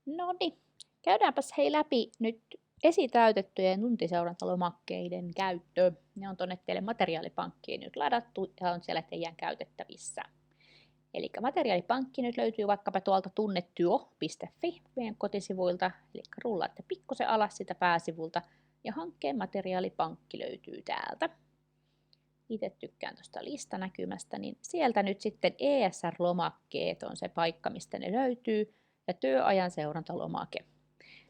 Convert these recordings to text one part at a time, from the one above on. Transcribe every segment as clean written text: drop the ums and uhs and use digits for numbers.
No niin, käydäänpäs hei läpi nyt esitäytettyjen tuntiseurantalomakkeiden käyttö. Ne on tuonne teille materiaalipankkiin nyt ladattu ja on siellä teidän käytettävissä. Eli materiaalipankki nyt löytyy vaikkapa tuolta tunnetyö.fi meidän kotisivuilta, eli rullaatte pikkusen alas sitä pääsivulta ja hankkeen materiaalipankki löytyy täältä. Itse tykkään tuosta listanäkymästä, niin sieltä nyt sitten ESR-lomakkeet on se paikka, mistä ne löytyy, ja työajan seurantalomake.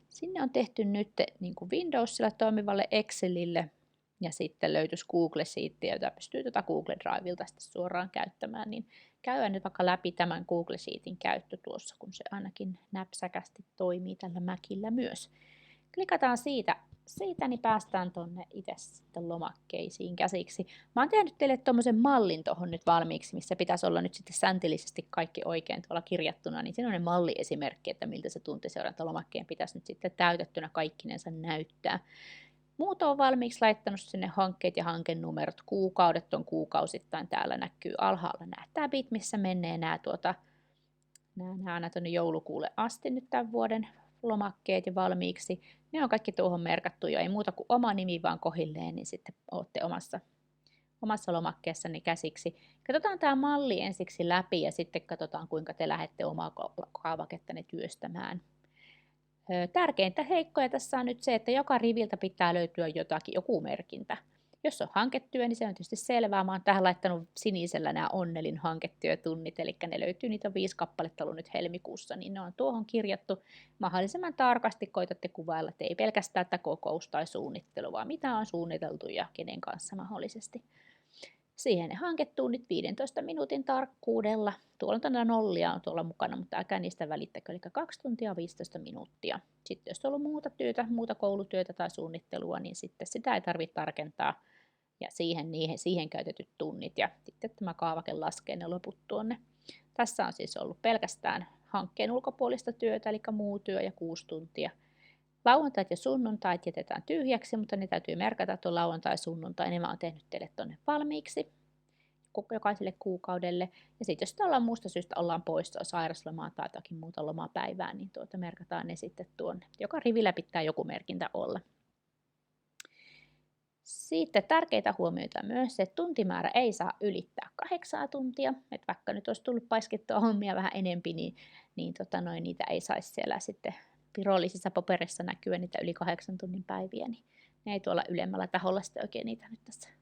Sinne on tehty nyt niin kuin Windowsilla toimivalle Excelille, ja sitten löytyisi Google Sheet, jota pystyy Google Drivelta suoraan käyttämään, niin käydään nyt vaikka läpi tämän Google Sheetin käyttö tuossa, kun se ainakin näpsäkästi toimii tällä Macillä myös. Klikataan siitä, niin päästään tuonne itse sitten lomakkeisiin käsiksi. Mä oon tehnyt teille tuommoisen mallin tuohon nyt valmiiksi, missä pitäisi olla nyt sitten säntillisesti kaikki oikein tuolla kirjattuna, niin siinä on ne malliesimerkki, että miltä se tuntiseurantalomakkeen pitäisi nyt sitten täytettynä kaikkinensa näyttää. Muut on valmiiksi laittanut sinne hankkeet ja hankenumerot, kuukaudet on kuukausittain, täällä näkyy alhaalla nämä tabit, missä menee nämä aina tuonne joulukuulle asti nyt tämän vuoden lomakkeet ja valmiiksi. Ne on kaikki tuohon merkattu jo, ei muuta kuin oma nimi vaan kohilleen, niin sitten olette omassa lomakkeessani käsiksi. Katsotaan tämä malli ensiksi läpi ja sitten katsotaan, kuinka te lähdette omaa kaavakettanne työstämään. Tärkeintä heikkoja tässä on nyt se, että joka riviltä pitää löytyä joku merkintä. Jos on hanketyö, niin se on tietysti selvää. Mä oon tähän laittanut sinisellä nämä Onnelin hanketyötunnit, eli ne löytyy, niitä on 5 kappaletta ollut nyt helmikuussa, niin ne on tuohon kirjattu. Mahdollisimman tarkasti koitatte kuvailla, että ei pelkästään tätä kokous tai suunnittelu, vaan mitä on suunniteltu ja kenen kanssa mahdollisesti. Siihen ne hanketunnit 15 minuutin tarkkuudella. Tuolla on nollia on tuolla mukana, mutta älkää niistä välittäkö, eli 2 tuntia 15 minuuttia. Sitten jos on ollut muuta koulutyötä tai suunnittelua, niin sitten sitä ei tarvitse tarkentaa. Ja siihen käytetyt tunnit ja sitten tämä kaavake laskee ne loput tuonne. Tässä on siis ollut pelkästään hankkeen ulkopuolista työtä, eli muu työ ja 6 tuntia. Lauantait ja sunnuntait jätetään tyhjäksi, mutta ne täytyy merkata tuon lauantai ja sunnuntai, niin mä oon tehnyt teille tuonne valmiiksi jokaiselle kuukaudelle. Ja sitten jos ollaan muusta syystä ollaan poissa, sairaslomaa tai jotakin muuta lomapäivää, niin merkataan ne sitten tuonne. Joka rivillä pitää joku merkintä olla. Sitten tärkeitä huomioita myös, että tuntimäärä ei saa ylittää 8 tuntia. Että vaikka nyt olisi tullut paiskittua hommia vähän enempi, niin niitä ei saisi siellä sitten virallisissa paperissa näkyä, niitä yli 8 tunnin päiviä, niin ne ei tuolla ylemmällä taholla sitten oikein niitä nyt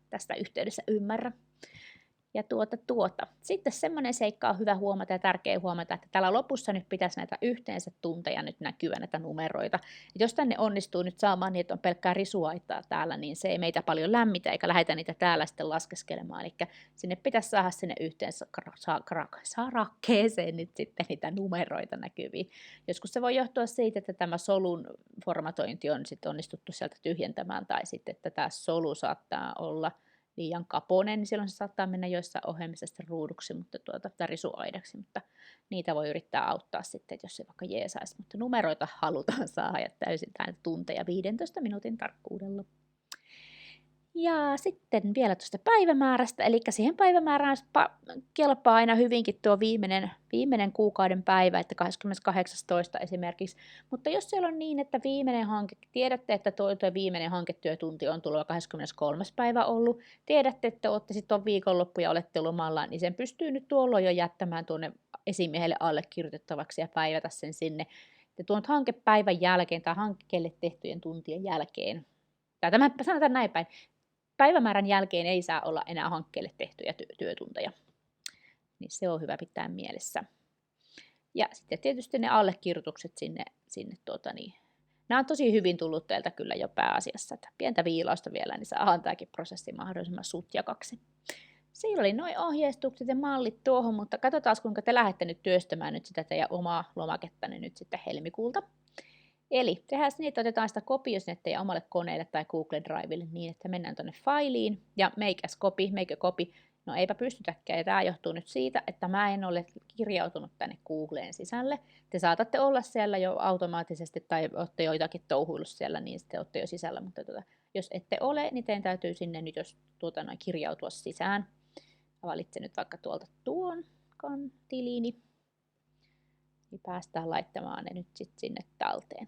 tästä yhteydessä ymmärrä. Ja Sitten semmoinen seikka on hyvä huomata ja tärkeä huomata, että täällä lopussa nyt pitäisi näitä yhteensä tunteja nyt näkyä, näitä numeroita. Et jos tänne onnistuu nyt saamaan niin, että on pelkkää risuaitaa täällä, niin se ei meitä paljon lämmitä eikä lähdetä niitä täällä sitten laskeskelemaan. Eli sinne pitäisi saada sinne yhteensä sarakkeeseen nyt sitten niitä numeroita näkyviin. Joskus se voi johtua siitä, että tämä solun formatointi on sitten onnistuttu sieltä tyhjentämään, tai sitten että tämä solu saattaa olla liian kaponen, niin silloin se saattaa mennä joissain ohjelmissa ruuduksi tai risuaidaksi, mutta niitä voi yrittää auttaa sitten, jos se vaikka jeesaisi, mutta numeroita halutaan saada ja täysin tunteja 15 minuutin tarkkuudella. Ja sitten vielä tuosta päivämäärästä, eli siihen päivämäärään kelpaa aina hyvinkin tuo viimeinen kuukauden päivä, että 28. esimerkiksi. Mutta jos siellä on niin, että viimeinen hanke, tiedätte, että tuo viimeinen hanketyötunti on tullut 23. päivä ollut, tiedätte, että olette sitten on viikonloppu ja olette lomalla, niin sen pystyy nyt tuolloin jo jättämään tuonne esimiehelle allekirjoitettavaksi ja päivätä sen sinne. Ja tuon hankepäivän jälkeen tai hankkeelle tehtyjen tuntien jälkeen, tai sanotaan näin päin, päivämäärän jälkeen ei saa olla enää hankkeelle tehtyjä työtunteja. Niin se on hyvä pitää mielessä. Ja sitten tietysti ne allekirjoitukset sinne nämä on tosi hyvin tullut teiltä kyllä jo pääasiassa. Että pientä viilausta vielä, niin saadaan tämäkin prosessi mahdollisimman sutjakaksi. Siinä oli noin ohjeistukset ja mallit tuohon, mutta katsotaan kuinka te lähdette nyt työstämään nyt sitä teidän omaa lomakettanne nyt sitten helmikuulta. Eli tehdään niin, että otetaan sitä kopio sinne teidän omalle koneelle tai Google Drivelle niin, että mennään tuonne failiin ja make a copy. No eipä pystytäkään, ja tämä johtuu nyt siitä, että mä en ole kirjautunut tänne Googleen sisälle. Te saatatte olla siellä jo automaattisesti tai olette joitakin touhuillut siellä, niin sitten olette jo sisällä, mutta jos ette ole, niin teidän täytyy sinne nyt jos kirjautua sisään. Valitsen nyt vaikka tuolta tuon tilini. niin päästään laittamaan ne nyt sitten sinne talteen.